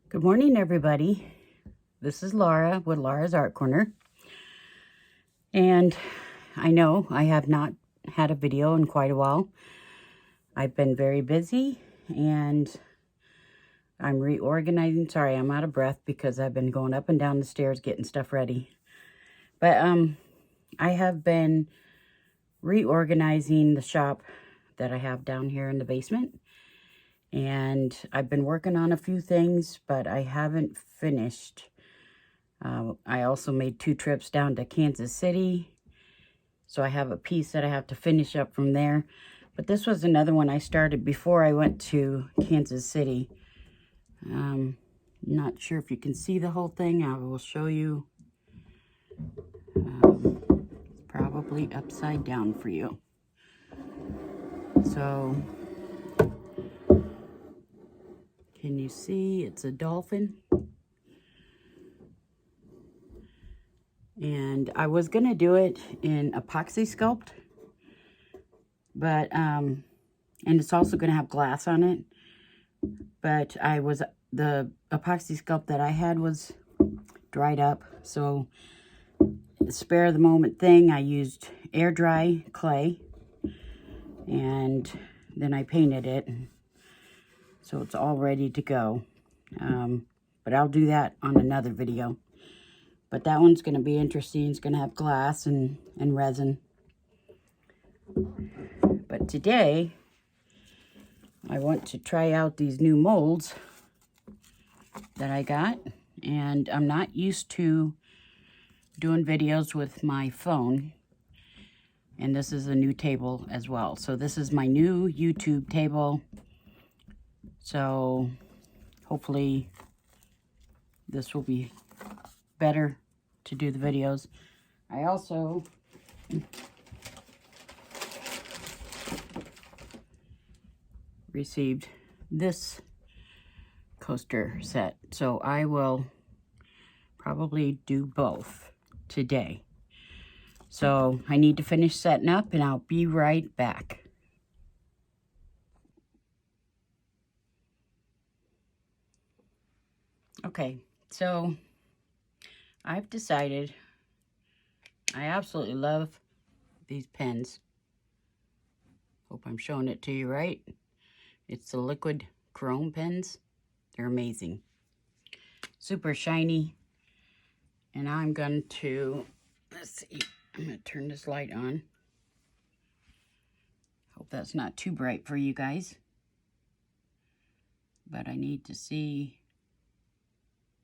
Good morning, everybody. This is Laura with Laura's Art Corner. And I know I have not had a video in quite a while. I've been very busy and I'm reorganizing. Sorry, I'm out of breath because I've been going up and down the stairs getting stuff ready. But I have been reorganizing the shop that I have down here in the basement. And I've been working on a few things, but I haven't finished. I also made 2 trips down to Kansas City. So I have a piece that I have to finish up from there. But this was another one I started before I went to Kansas City. Not sure if you can see the whole thing. I will show you. It's probably upside down for you. So, can you see? It's a dolphin. And I was going to do it in epoxy sculpt. But, and it's also going to have glass on it. But the epoxy sculpt that I had was dried up. So, spare the moment thing, I used air dry clay. And then I painted it. So it's all ready to go. But I'll do that on another video. But that one's going to be interesting. It's going to have glass and resin. But today, I want to try out these new molds that I got. And I'm not used to doing videos with my phone. And this is a new table as well. So this is my new YouTube table. So hopefully this will be better to do the videos. I also received this coaster set. So I will probably do both today. So I need to finish setting up and I'll be right back. Okay, so I've decided I absolutely love these pens. Hope I'm showing it to you right. It's the liquid chrome pens. They're amazing. Super shiny. And I'm going to, let's see, I'm going to turn this light on. Hope that's not too bright for you guys. But I need to see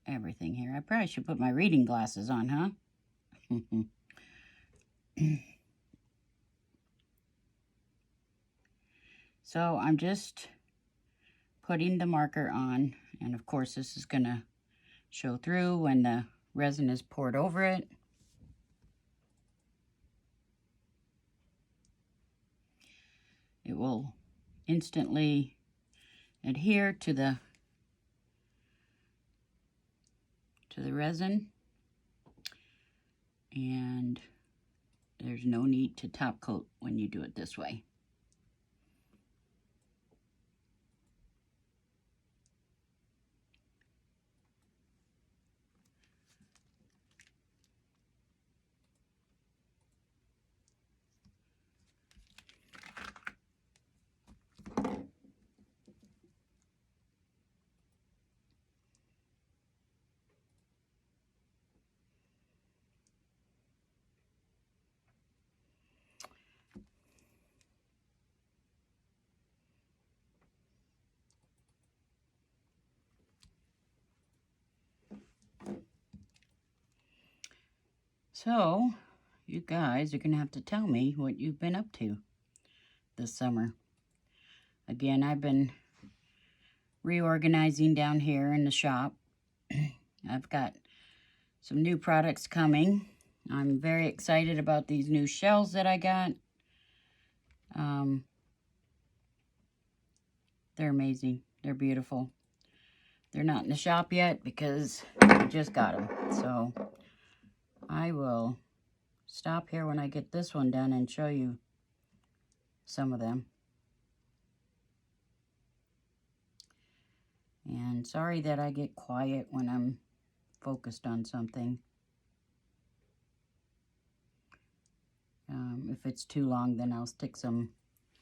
everything here. I probably should put my reading glasses on, huh? So I'm just putting the marker on. And of course this is going to show through when the resin is poured over it. It will instantly adhere to the resin, and there's no need to top coat when you do it this way. So, you guys are going to have to tell me what you've been up to this summer. Again, I've been reorganizing down here in the shop. I've got some new products coming. I'm very excited about these new shells that I got. They're amazing. They're beautiful. They're not in the shop yet because I just got them. So I will stop here when I get this one done and show you some of them. And sorry that I get quiet when I'm focused on something. If it's too long, then I'll stick some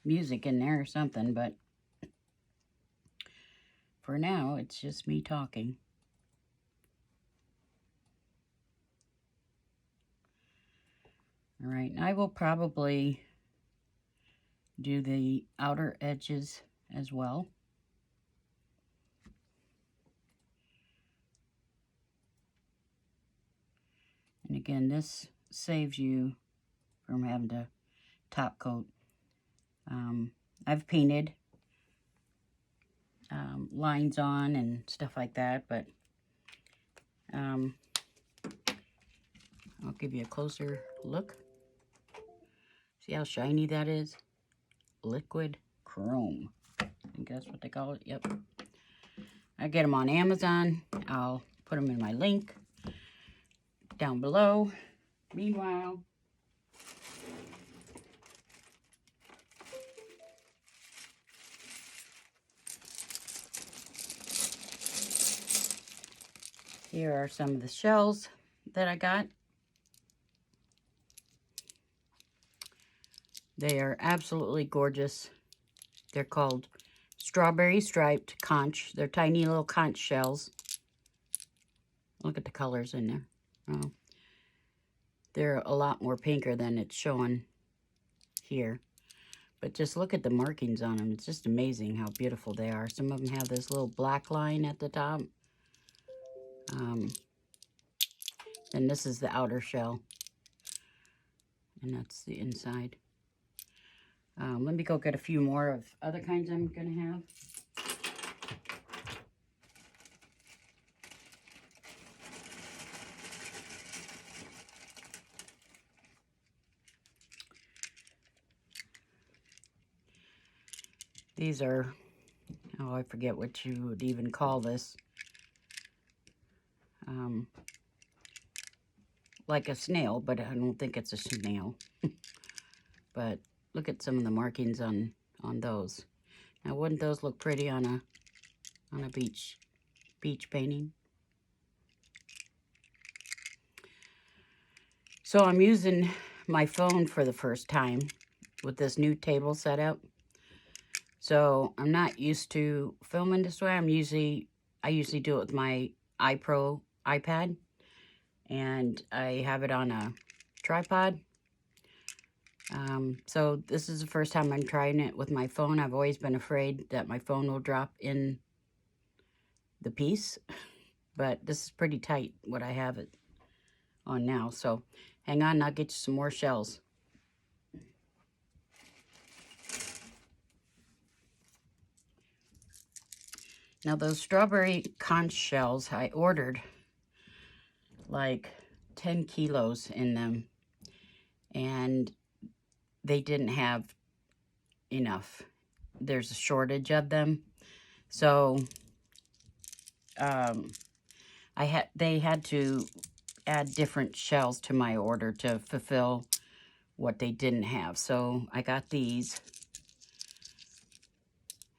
music in there or something, but for now, it's just me talking. All right, and I will probably do the outer edges as well. And again, this saves you from having to top coat. I've painted lines on and stuff like that, but I'll give you a closer look. See how shiny that is? Liquid chrome. I think that's what they call it. Yep. I get them on Amazon. I'll put them in my link down below. Meanwhile, here are some of the shells that I got. They are absolutely gorgeous. They're called strawberry striped conch. They're tiny little conch shells. Look at the colors in there. Oh, they're a lot more pinker than it's showing here. But just look at the markings on them. It's just amazing how beautiful they are. Some of them have this little black line at the top. And this is the outer shell. And that's the inside. Let me go get a few more of other kinds I'm going to have. These are, oh, I forget what you would even call this. Like a snail, but I don't think it's a snail. But look at some of the markings on those. Now, wouldn't those look pretty on a beach painting? So I'm using my phone for the first time with this new table setup. So I'm not used to filming this way. I usually do it with my iPro iPad, and I have it on a tripod. So this is the first time I'm trying it with my phone. I've always been afraid that my phone will drop in the piece, but this is pretty tight what I have it on now. So hang on, I'll get you some more shells. Now those strawberry conch shells, I ordered like 10 kilos in them, and they didn't have enough. There's a shortage of them. So they had to add different shells to my order to fulfill what they didn't have. So I got these.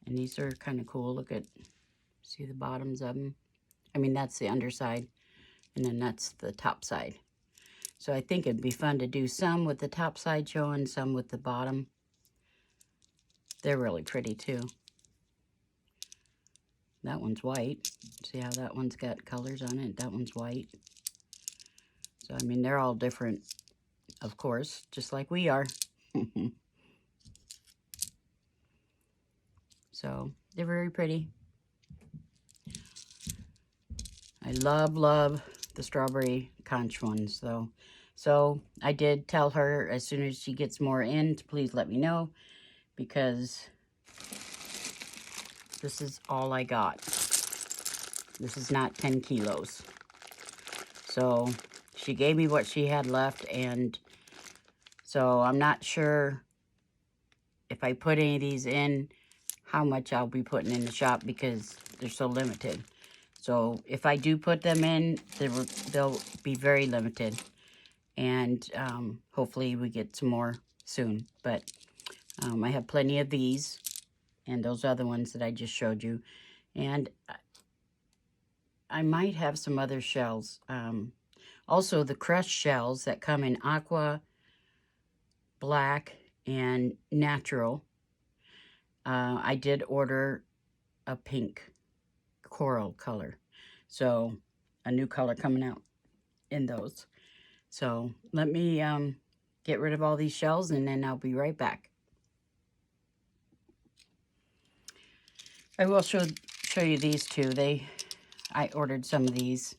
And these are kind of cool. Look at, see the bottoms of them? I mean, that's the underside. And then that's the top side. So I think it'd be fun to do some with the top side showing, some with the bottom. They're really pretty too. That one's white. See how that one's got colors on it? That one's white. So, I mean, they're all different, of course, just like we are. So, they're very pretty. I love the strawberry conch ones, though. So, I did tell her as soon as she gets more in to please let me know, because this is all I got. This is not 10 kilos. So, she gave me what she had left, and so I'm not sure if I put any of these in, how much I'll be putting in the shop, because they're so limited. So if I do put them in, they'll be very limited. And hopefully we get some more soon. But I have plenty of these and those other ones that I just showed you. And I might have some other shells. Also, the crushed shells that come in aqua, black, and natural. I did order a pink coral color. So, a new color coming out in those. So, let me get rid of all these shells, and then I'll be right back. I will show you these two. I ordered some of these.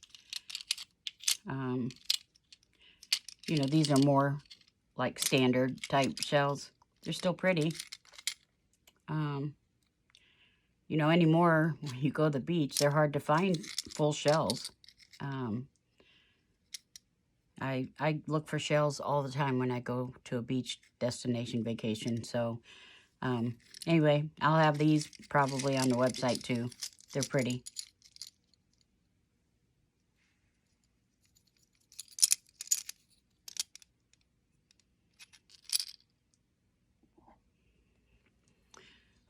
You know, these are more like standard type shells. They're still pretty. You know, anymore, when you go to the beach, they're hard to find full shells. I look for shells all the time when I go to a beach destination vacation. So, anyway, I'll have these probably on the website too. They're pretty.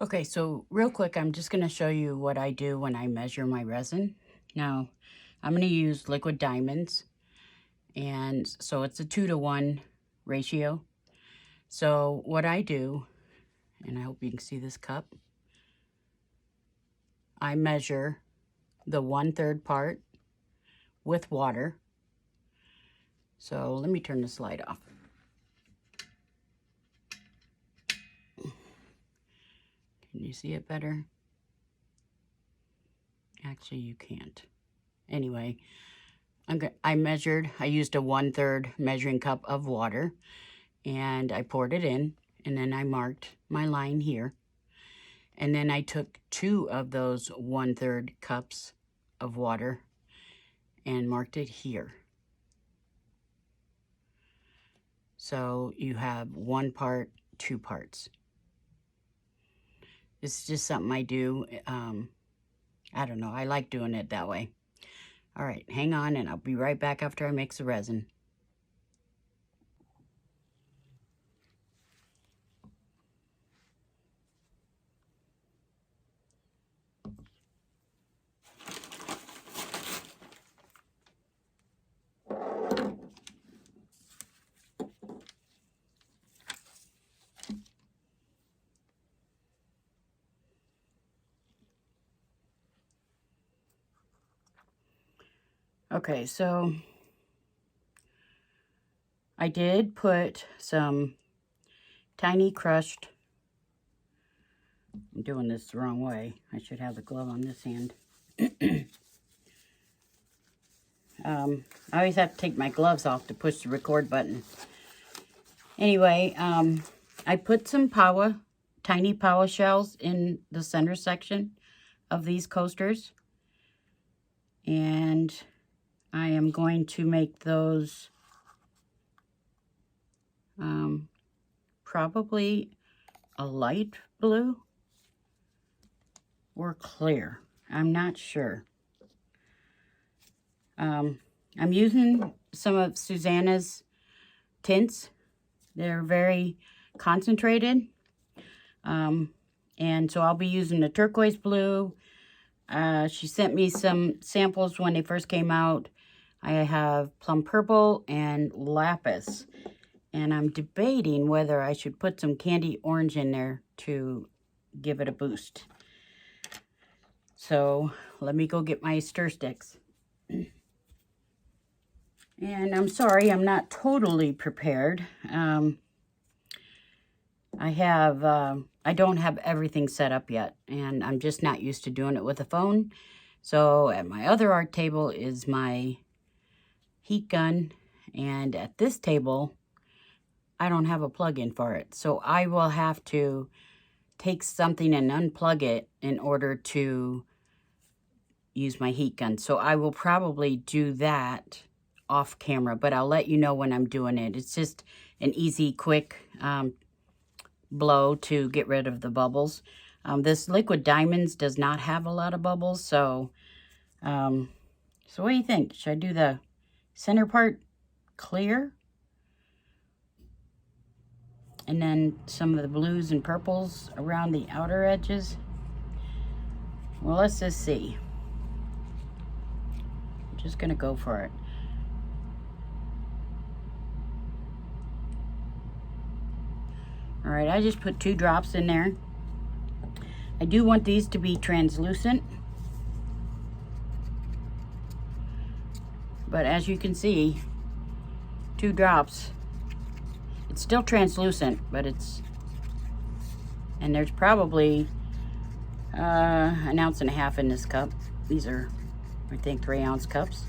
Okay, so real quick, I'm just going to show you what I do when I measure my resin. Now, I'm going to use liquid diamonds, and so it's a 2-to-1 ratio. So what I do, and I hope you can see this cup, I measure the 1/3 part with water. So let me turn this light off. Can you see it better? Actually, you can't. Anyway, I used a 1/3 measuring cup of water, and I poured it in, and then I marked my line here. And then I took 2 of those 1/3 cups of water and marked it here. So you have 1 part, 2 parts. It's just something I do. I don't know. I like doing it that way. All right, hang on, and I'll be right back after I mix the resin. Okay, so I did put some tiny crushed, I'm doing this the wrong way. I should have the glove on this hand. I always have to take my gloves off to push the record button. Anyway, I put some tiny pawa shells in the center section of these coasters. And I am going to make those probably a light blue or clear. I'm not sure. I'm using some of Suzana's tints. They're very concentrated. And so I'll be using the turquoise blue. She sent me some samples when they first came out. I have plum purple and lapis. And I'm debating whether I should put some candy orange in there to give it a boost. So let me go get my stir sticks. And I'm sorry, I'm not totally prepared. I don't have everything set up yet, and I'm just not used to doing it with a phone. So at my other art table is my heat gun, and at this table, I don't have a plug-in for it. So I will have to take something and unplug it in order to use my heat gun. So I will probably do that off camera, but I'll let you know when I'm doing it. It's just an easy, quick blow to get rid of the bubbles. This liquid diamonds does not have a lot of bubbles, so what do you think? Should I do the center part clear? And then some of the blues and purples around the outer edges? Well, let's just see. Just gonna go for it. All right, I just put 2 drops in there. I do want these to be translucent. But as you can see, 2 drops. It's still translucent, but it's, and there's probably 1.5 ounces in this cup. These are, I think, 3-ounce cups.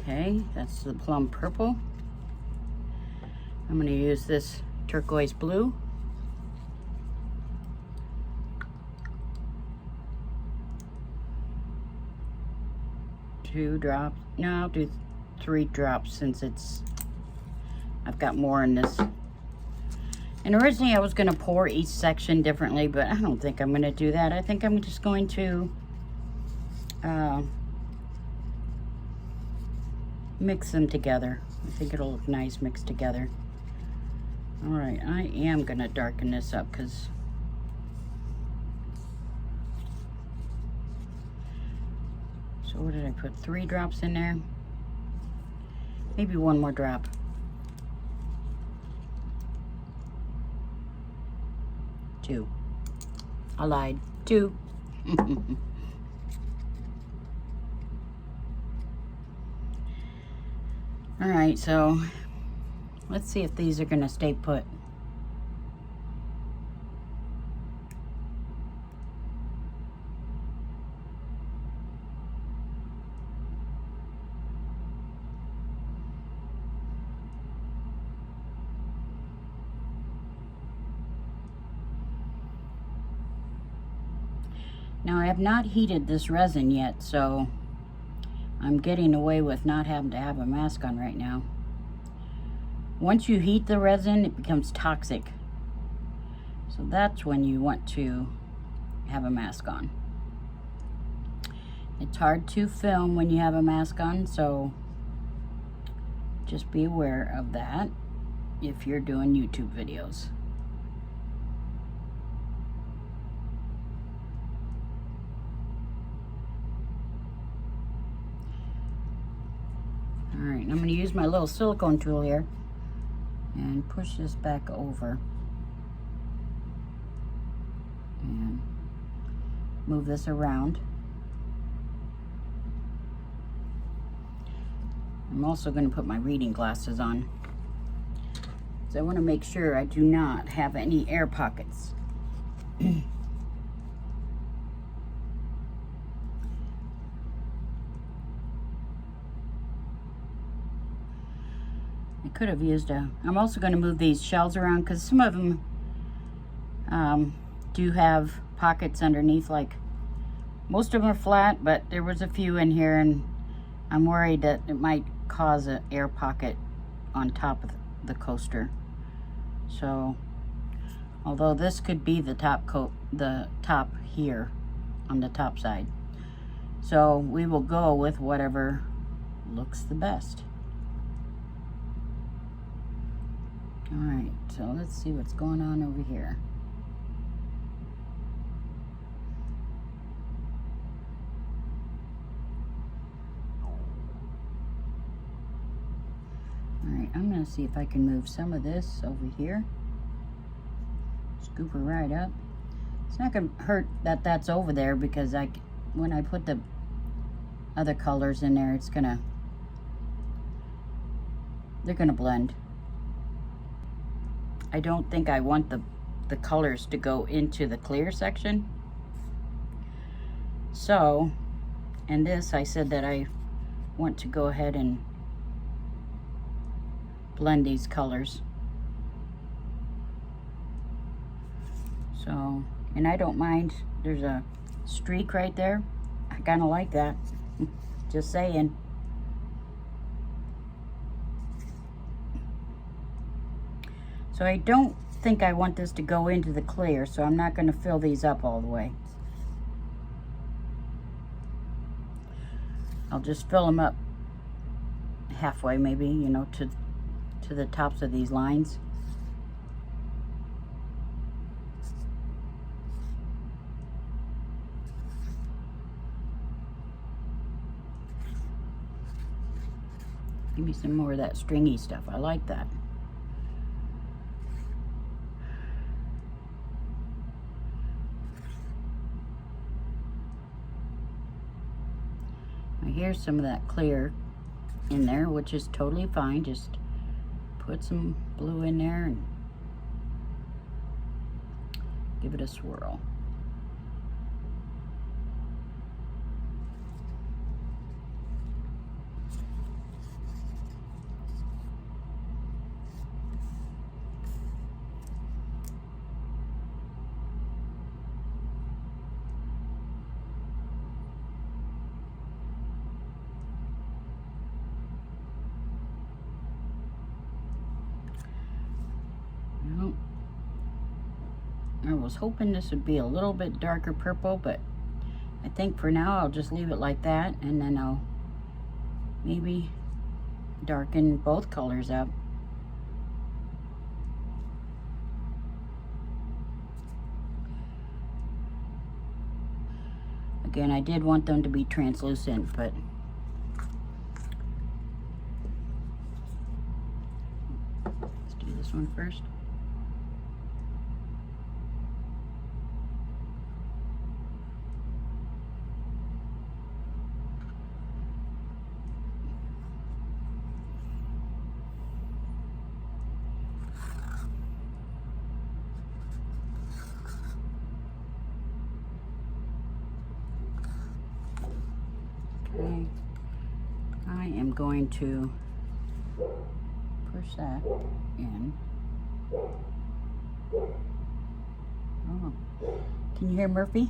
Okay, that's the plum purple. I'm going to use this turquoise blue. Two drops. No, I'll do 3 drops since I've got more in this. And originally I was going to pour each section differently, but I don't think I'm going to do that. I think I'm just going to mix them together. I think it'll look nice mixed together. All right, I am going to darken this up because so what did I put? 3 drops in there? Maybe 1 more drop. Two. I lied. 2. All right, so let's see if these are gonna stay put. Now I have not heated this resin yet, so I'm getting away with not having to have a mask on right now. Once you heat the resin, it becomes toxic. So that's when you want to have a mask on. It's hard to film when you have a mask on, so just be aware of that if you're doing YouTube videos. All right, I'm going to use my little silicone tool here and push this back over and move this around. I'm also going to put my reading glasses on, so I want to make sure I do not have any air pockets. Could have used I'm also going to move these shells around because some of them do have pockets underneath. Like most of them are flat, but there was a few in here, and I'm worried that it might cause an air pocket on top of the coaster. So although this could be the top here on the top side, so we will go with whatever looks the best. All right, so let's see what's going on over here. All right, I'm gonna see if I can move some of this over here. Scoop her right up. It's not gonna hurt that that's over there because when I put the other colors in there, they're gonna blend. I don't think I want the colors to go into the clear section. So, and this, I said that I want to go ahead and blend these colors. So, and I don't mind, there's a streak right there. I kind of like that. Just saying. So I don't think I want this to go into the clear, so I'm not going to fill these up all the way. I'll just fill them up halfway, maybe, you know, to the tops of these lines. Give me some more of that stringy stuff. I like that. Now here's some of that clear in there, which is totally fine. Just put some blue in there and give it a swirl. I was hoping this would be a little bit darker purple, but I think for now I'll just leave it like that, and then I'll maybe darken both colors up. Again, I did want them to be translucent, but let's do this one first. Okay, I am going to push that in. Oh, can you hear Murphy?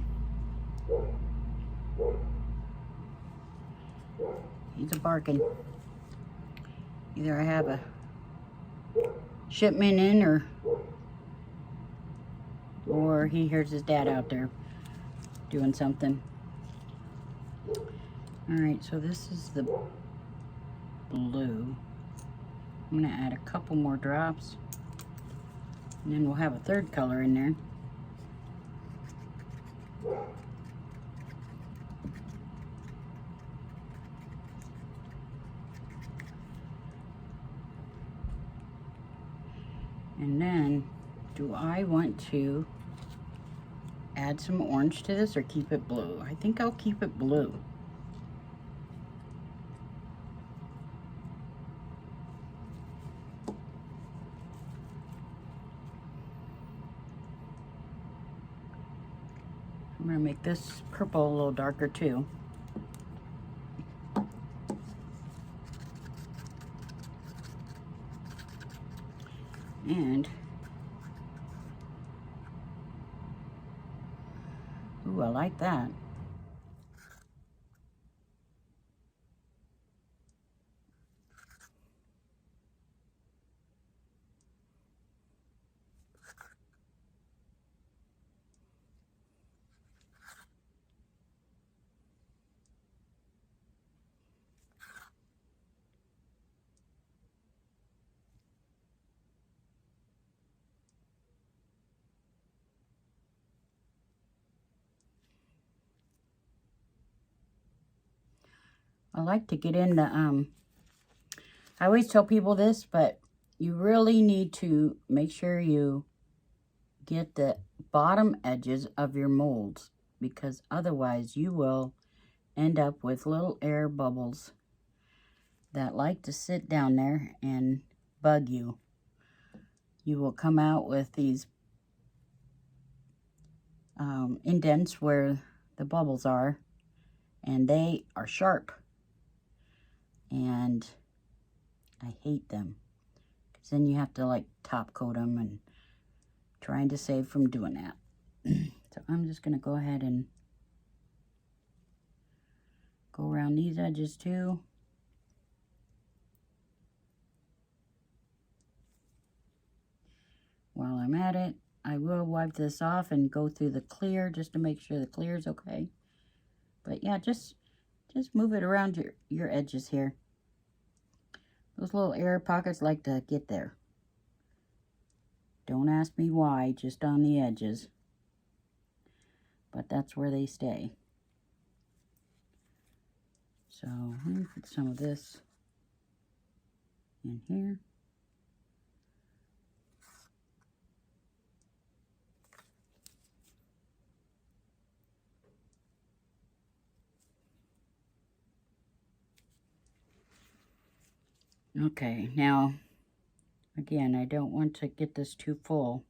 He's a barking. Either I have a shipment in, or he hears his dad out there doing something. All right, so this is the blue. I'm gonna add a couple more drops, and then we'll have a third color in there. And then, do I want to add some orange to this or keep it blue? I think I'll keep it blue. I'm gonna make this purple a little darker too. And, ooh, I like that. I like to get in the, I always tell people this, but you really need to make sure you get the bottom edges of your molds, because otherwise you will end up with little air bubbles that like to sit down there and bug you. You will come out with these indents where the bubbles are, and they are sharp. And I hate them, because then you have to like top coat them, and trying to save from doing that. So I'm just going to go ahead and go around these edges too. While I'm at it, I will wipe this off and go through the clear just to make sure the clear is okay. But yeah, just move it around your edges here. Those little air pockets like to get there. Don't ask me why, just on the edges. But that's where they stay. So let me put some of this in here. Okay, now, again, I don't want to get this too full,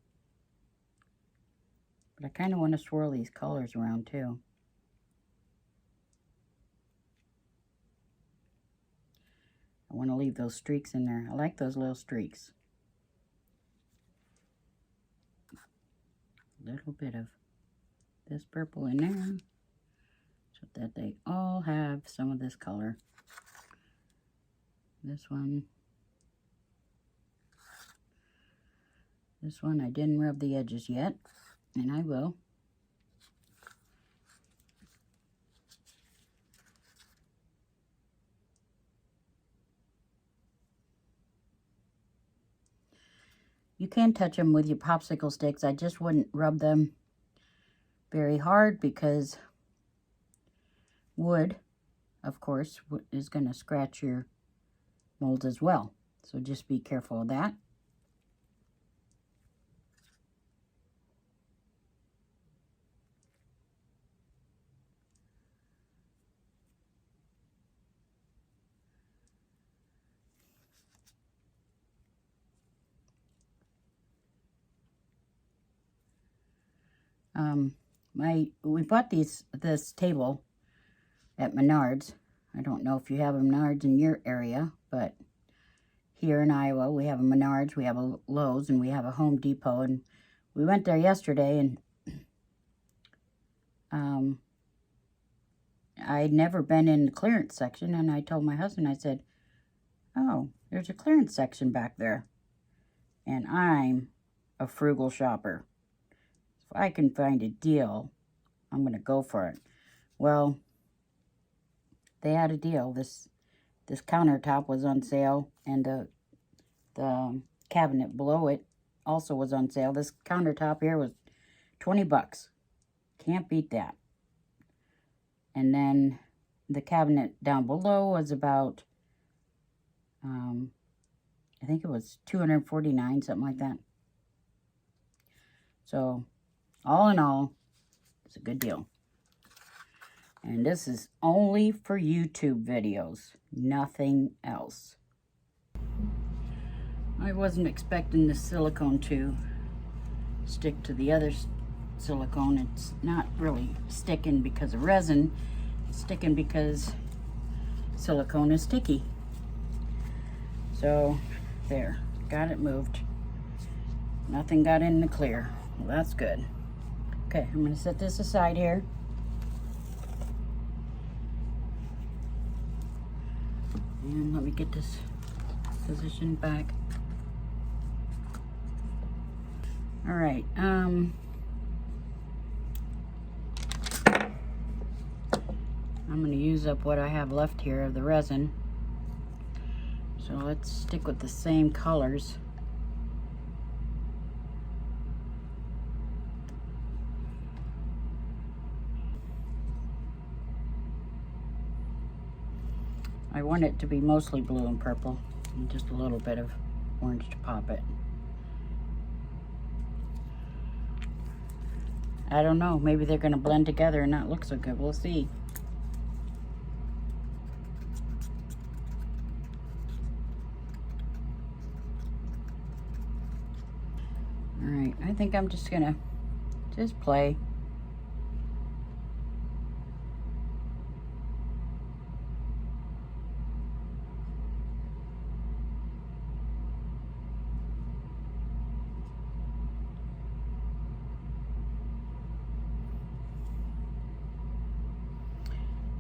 but I kind of want to swirl these colors around too. I want to leave those streaks in there. I like those little streaks. A little bit of this purple in there so that they all have some of this color. This one I didn't rub the edges yet, and I will. You can touch them with your popsicle sticks. I just wouldn't rub them very hard because wood, of course, is going to scratch your mold as well. So just be careful of that. We bought this table at Menards. I don't know if you have a Menards in your area, but here in Iowa, we have a Menards, we have a Lowe's, and we have a Home Depot. And we went there yesterday, and I'd never been in the clearance section, and I told my husband, I said, oh, there's a clearance section back there. And I'm a frugal shopper. If I can find a deal, I'm going to go for it. Well, they had a deal. This countertop was on sale, and the cabinet below it also was on sale. This countertop here was 20 bucks. Can't beat that. And then the cabinet down below was about, I think it was $249, something like that. So, all in all, it's a good deal. And this is only for YouTube videos, nothing else. I wasn't expecting the silicone to stick to the other silicone. It's not really sticking because of resin. It's sticking because silicone is sticky. So, there. Got it moved. Nothing got in the clear. Well, that's good. Okay, I'm going to set this aside here. And let me get this positioned back. All right. I'm going to use up what I have left here of the resin. So let's stick with the same colors. I want it to be mostly blue and purple, and just a little bit of orange to pop it. I don't know, maybe they're going to blend together and not look so good. We'll see. Alright, I think I'm just going to just play.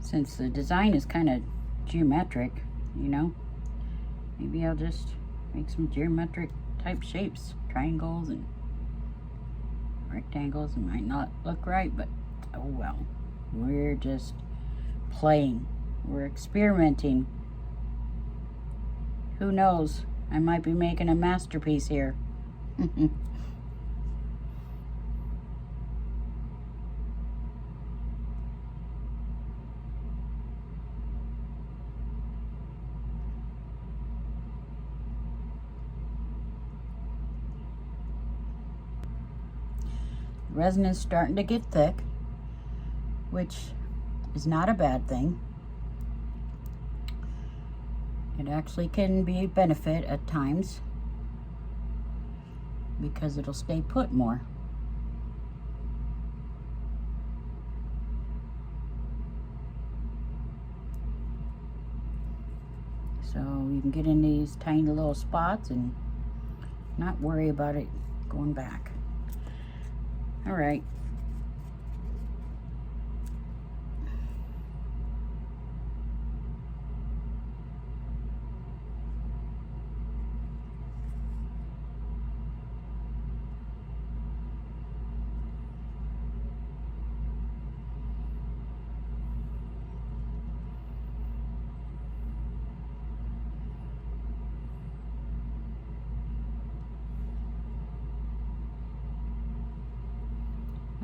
Since the design is kind of geometric, you know, maybe I'll just make some geometric type shapes, triangles and rectangles. It might not look right, but oh well. We're just playing. We're experimenting. Who knows? I might be making a masterpiece here. resin is starting to get thick, which is not a bad thing. It actually can be a benefit at times because it'll stay put more. So you can get in these tiny little spots and not worry about it going back. All right.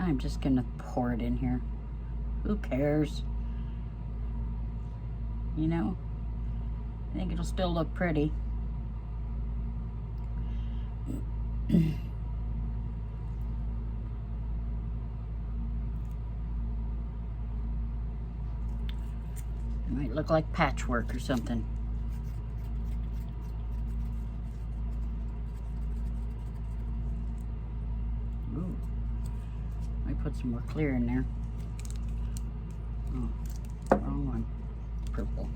I'm just gonna pour it in here. Who cares? You know, I think it'll still look pretty. It might look like patchwork or something. Ooh. I put some more clear in there. Oh, wrong one. Purple.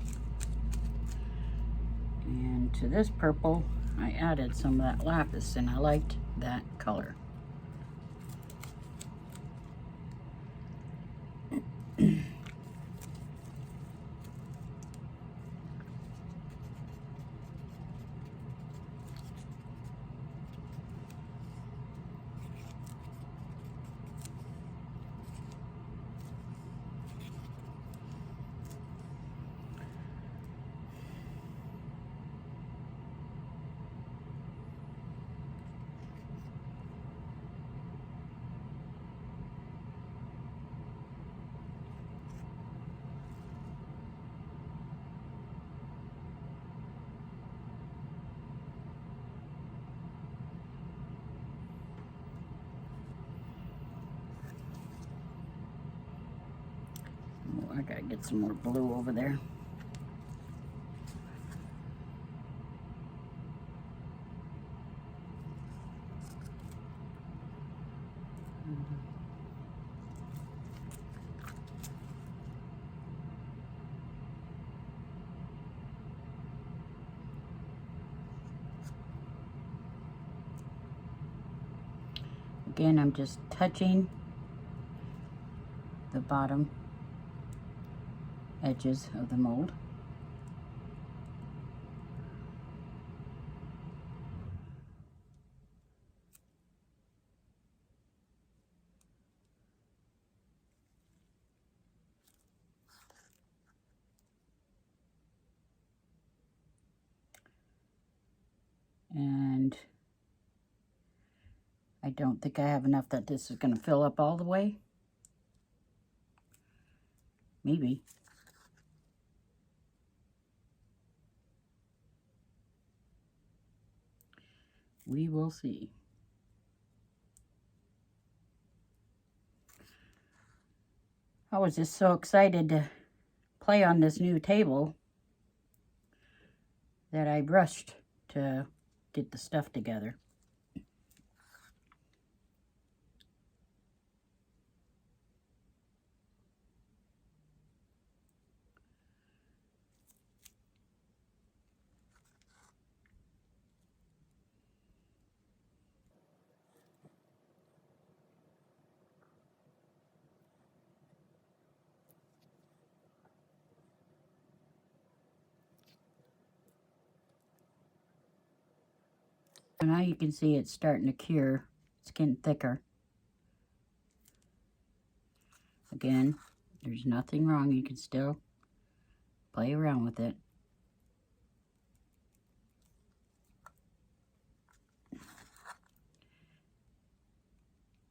And to this purple, I added some of that lapis, and I liked that color. I gotta get some more blue over there. Again, I'm just touching the bottom edges of the mold. And I don't think I have enough that this is going to fill up all the way. Maybe. We will see. I was just so excited to play on this new table that I rushed to get the stuff together. And now you can see it's starting to cure. It's getting thicker. Again, there's nothing wrong. You can still play around with it.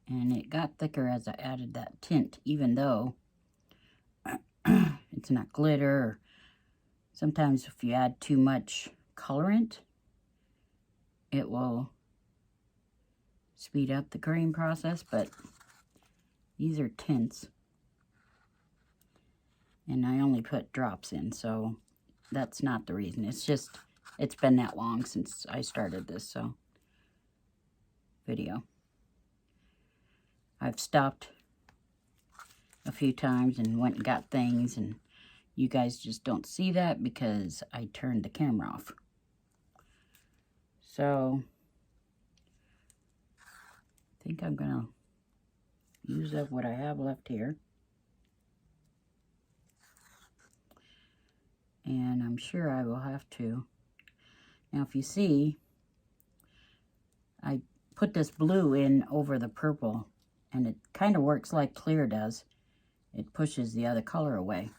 And it got thicker as I added that tint, even though it's not glitter. Or sometimes if you add too much colorant, it will speed up the curing process, but These are tints. And I only put drops in, so that's not the reason. It's just, it's been that long since I started this video. I've stopped a few times and went and got things, and you guys just don't see that because I turned the camera off. So, I think I'm gonna use up what I have left here. And I'm sure I will have to. Now, if you see, I put this blue in over the purple, and it kind of works like clear does. It pushes the other color away.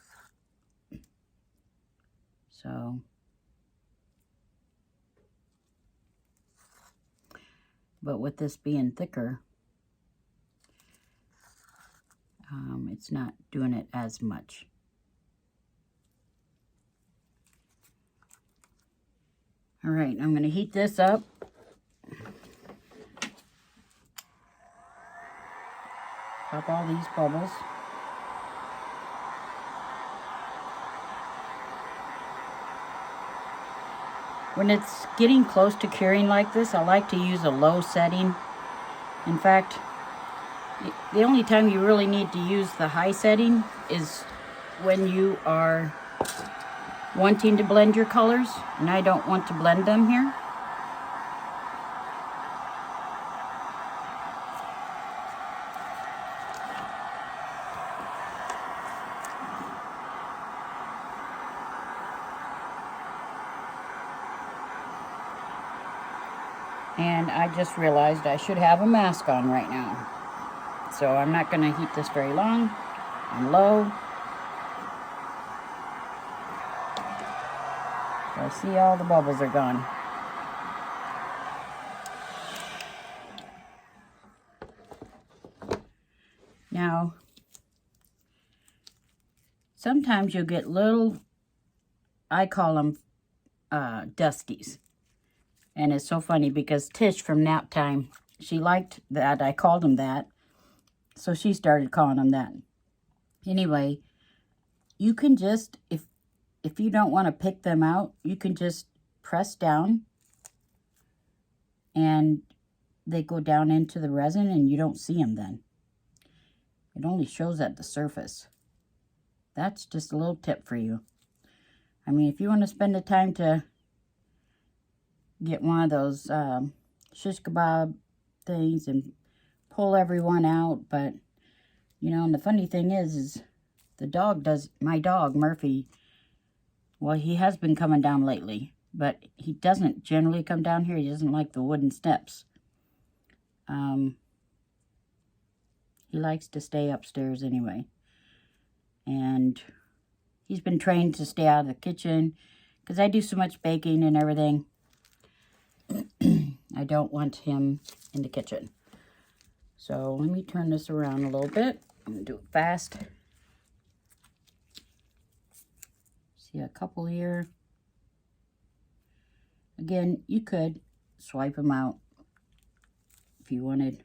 So, but with this being thicker, it's not doing it as much. All right, I'm going to heat this up. Pop all these bubbles. When it's getting close to curing like this, I like to use a low setting. In fact, the only time you really need to use the high setting is when you are wanting to blend your colors, and I don't want to blend them here. And I just realized I should have a mask on right now. So I'm not going to heat this very long. I'm low. I see all the bubbles are gone. Now, sometimes you'll get little, I call them dusties. And it's so funny because Tish from Nap Time, she liked that I called them that. So she started calling them that. Anyway, you can just, if you don't want to pick them out, you can just press down and they go down into the resin and you don't see them then. It only shows at the surface. That's just a little tip for you. I mean, if you want to spend the time to get one of those shish kebab things and pull everyone out, but you know, and the funny thing is the dog does, my dog Murphy, well, he has been coming down lately, but he doesn't generally come down here. He doesn't like the wooden steps. He likes to stay upstairs anyway, and he's been trained to stay out of the kitchen because I do so much baking and everything. I don't want him in the kitchen. So let me turn this around a little bit. I'm going to do it fast. See a couple here. Again, you could swipe them out if you wanted.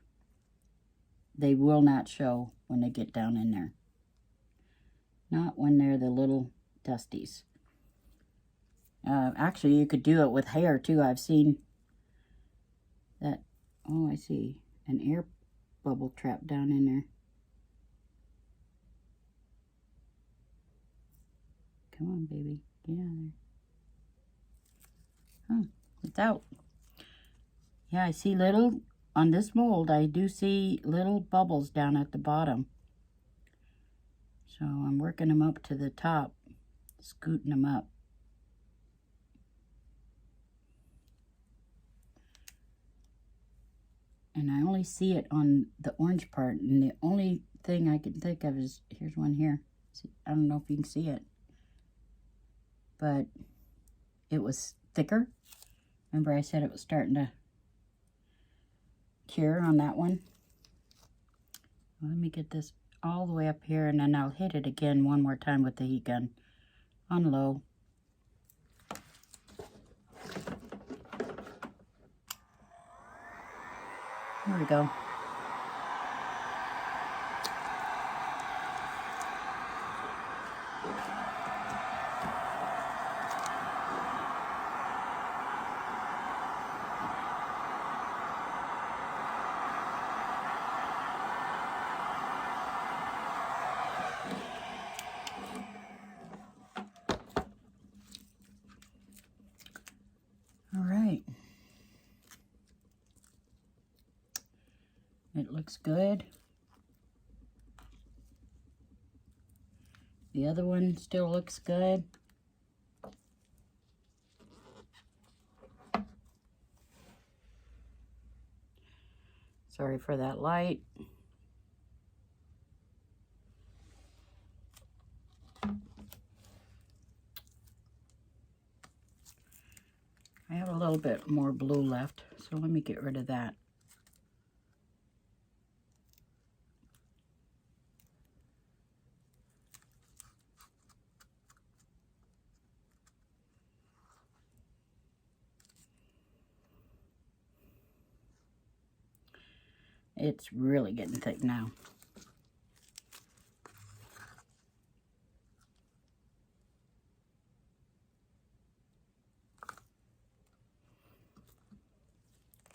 They will not show when they get down in there. Not when they're the little dusties. Actually, you could do it with hair too. I've seen that. Oh, I see an air bubble trap down in there. Come on, baby. Get out of there. Huh, it's out. Yeah, I see little, on this mold, I do see little bubbles down at the bottom. So I'm working them up to the top, scooting them up. And I only see it on the orange part, and the only thing I can think of is, here's one here. See, I don't know if you can see it, but it was thicker. Remember I said it was starting to cure on that one? Let me get this all the way up here, and then I'll hit it again one more time with the heat gun on low. There we go. It looks good. The other one still looks good. Sorry for that light. I have a little bit more blue left, so let me get rid of that. It's really getting thick now.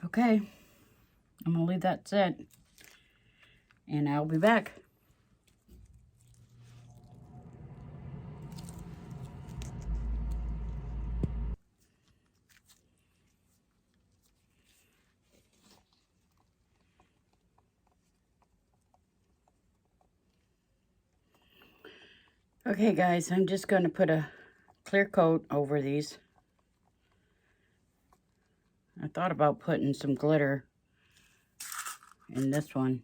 Okay, I'm gonna leave that set, and I'll be back. Okay guys, I'm just going to put a clear coat over these. I thought about putting some glitter in this one.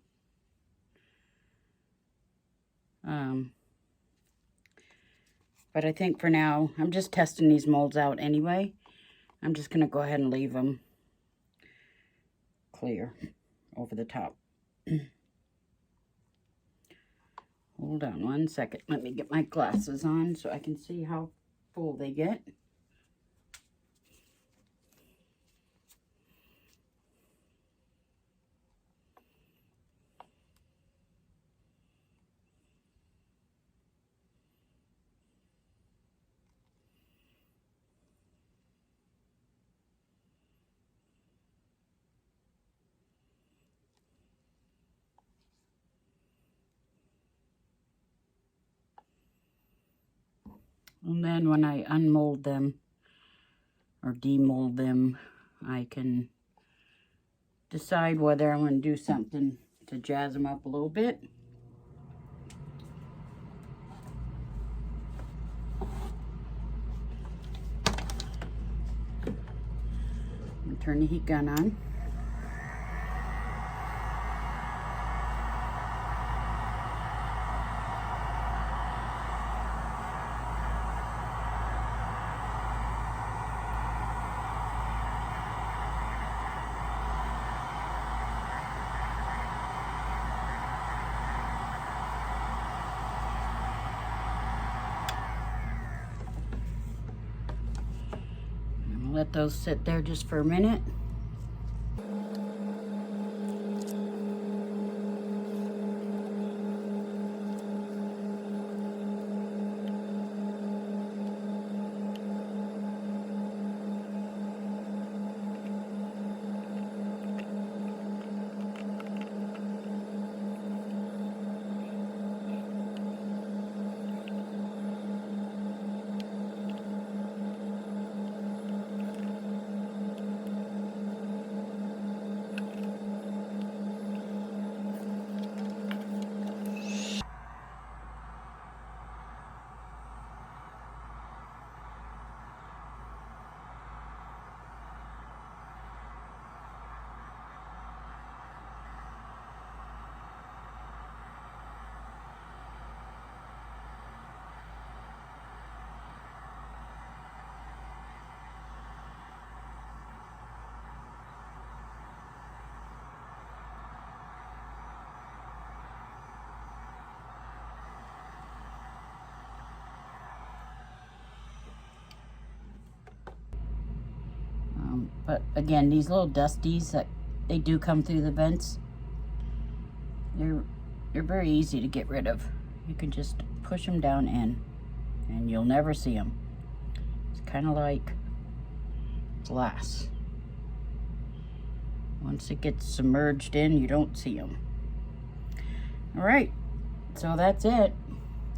But I think for now, I'm just testing these molds out anyway. I'm just going to go ahead and leave them clear over the top. Hold on one second. Let me get my glasses on so I can see how full they get. And then when I unmold them or demold them, I can decide whether I'm going to do something to jazz them up a little bit. I'm turn the heat gun on. Let those sit there just for a minute. But again, these little dusties that they do come through the vents, they're very easy to get rid of. You can just push them down in and you'll never see them. It's kind of like glass. Once it gets submerged in, you don't see them. All right, so that's it.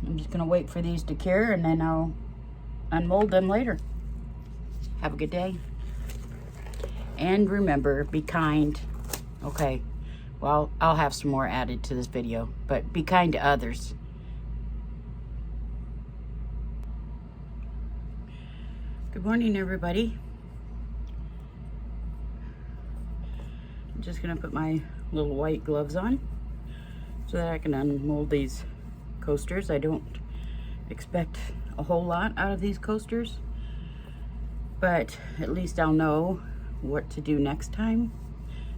I'm just gonna wait for these to cure and then I'll unmold them later. Have a good day. And remember, be kind. Okay, Well, I'll have some more added to this video, but be kind to others. Good morning, everybody. I'm just gonna put my little white gloves on so that I can unmold these coasters. I don't expect a whole lot out of these coasters, but at least I'll know what to do next time.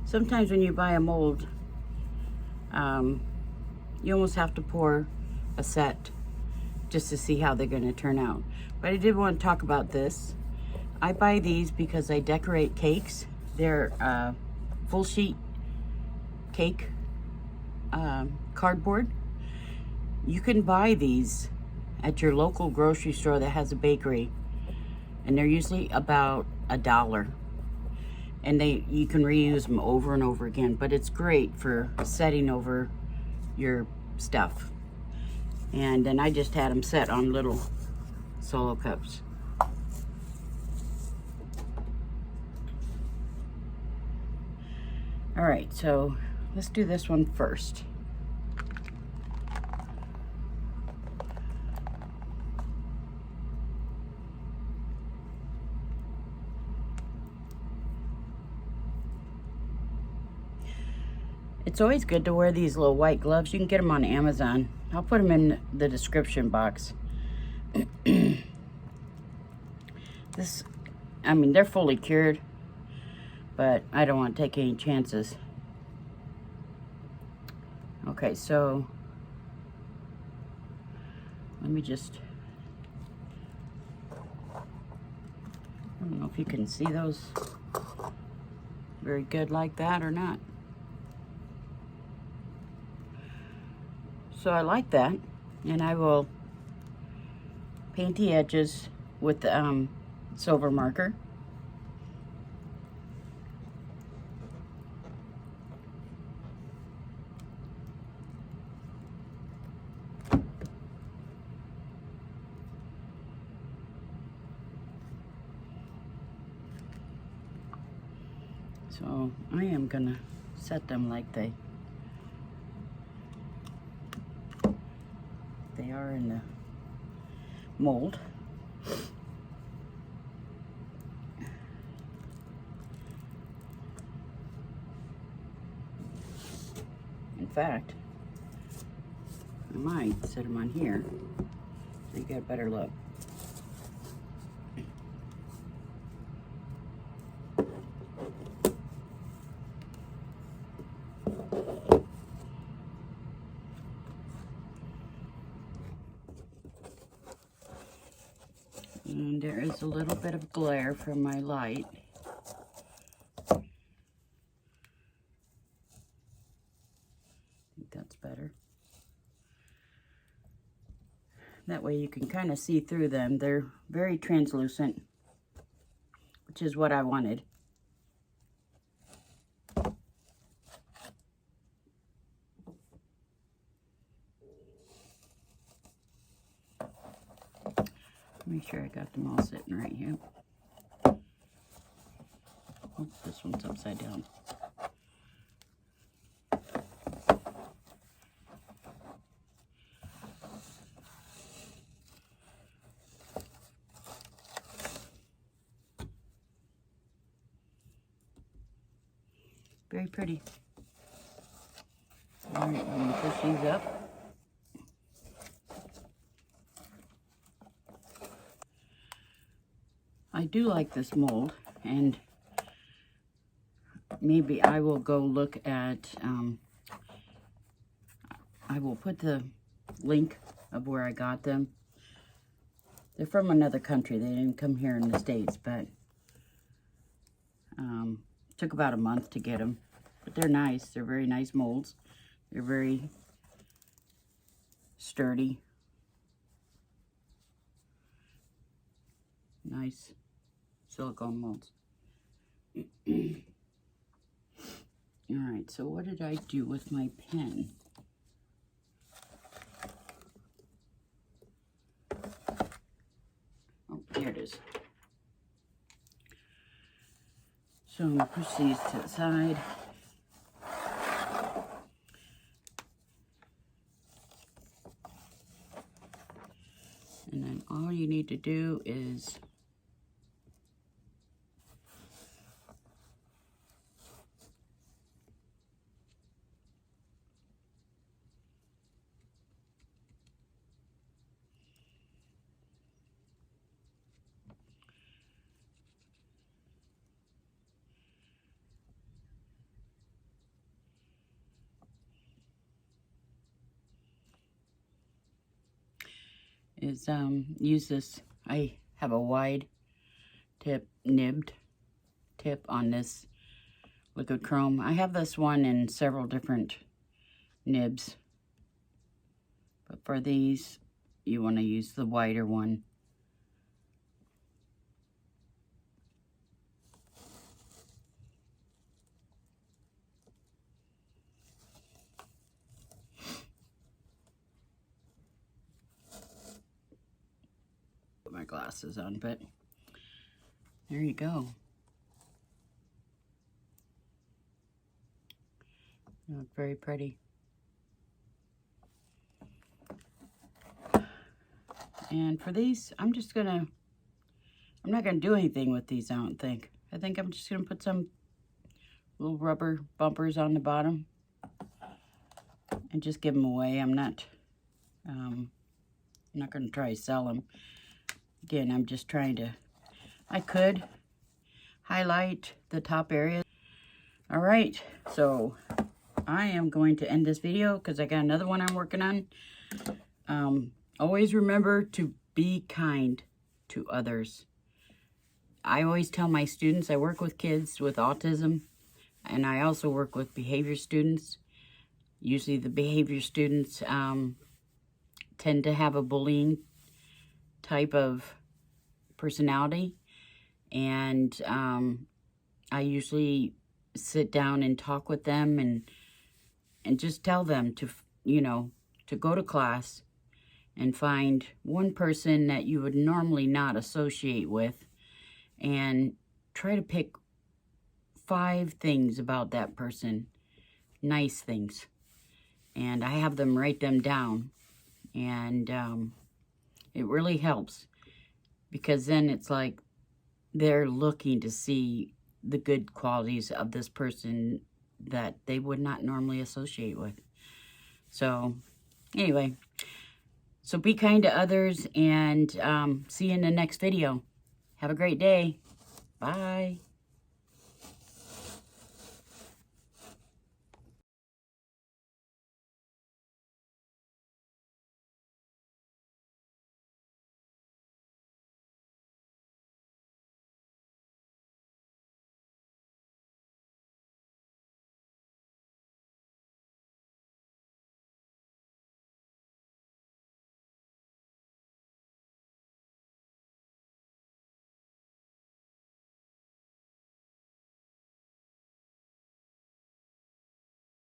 Sometimes when you buy a mold, you almost have to pour a set just to see how they're going to turn out. But I did want to talk about this. I buy these because I decorate cakes. They're full sheet cake cardboard. You can buy these at your local grocery store that has a bakery, and they're usually about $1. And you can reuse them over and over again, but it's great for setting over your stuff. And then I just had them set on little solo cups. All right, so let's do this one first. It's always good to wear these little white gloves. You can get them on Amazon. I'll put them in the description box. I mean, they're fully cured, but I don't want to take any chances. Okay, so let me just, I don't know if you can see those very good like that or not. So I like that, and I will paint the edges with the silver marker. So I am gonna set them like they are in the mold. In fact, I might set them on here so you get a better look. And there is a little bit of glare from my light. I think that's better. That way you can kind of see through them. They're very translucent, which is what I wanted. Make sure I got them all sitting right here. Oh, this one's upside down. Very pretty. All right, I'm gonna push these up. I do like this mold, and maybe I will go look at, I will put the link of where I got them. They're from another country. They didn't come here in the States, but took about a month to get them. But they're nice. They're very nice molds. They're very sturdy. Nice silicone molds. All right, so what did I do with my pen? Oh, here it is. So I'm gonna push these to the side. And then all you need to do is use this. I have a wide tip, nibbed tip on this liquid chrome. I have this one in several different nibs, but for these you want to use the wider one. Put my glasses on, but there you go. They look very pretty. And for these, I'm not gonna do anything with these, I don't think. I think I'm just gonna put some little rubber bumpers on the bottom and just give them away. I'm not gonna try to sell them. Again, I'm just trying to, I could highlight the top area. All right, so I am going to end this video because I got another one I'm working on. Always remember to be kind to others. I always tell my students, I work with kids with autism, and I also work with behavior students. Usually the behavior students tend to have a bullying type of personality, and I usually sit down and talk with them and just tell them to, you know, to go to class and find one person that you would normally not associate with and try to pick 5 things about that person, nice things. And I have them write them down, and it really helps, because then it's like they're looking to see the good qualities of this person that they would not normally associate with. So anyway, so be kind to others, and see you in the next video. Have a great day. Bye.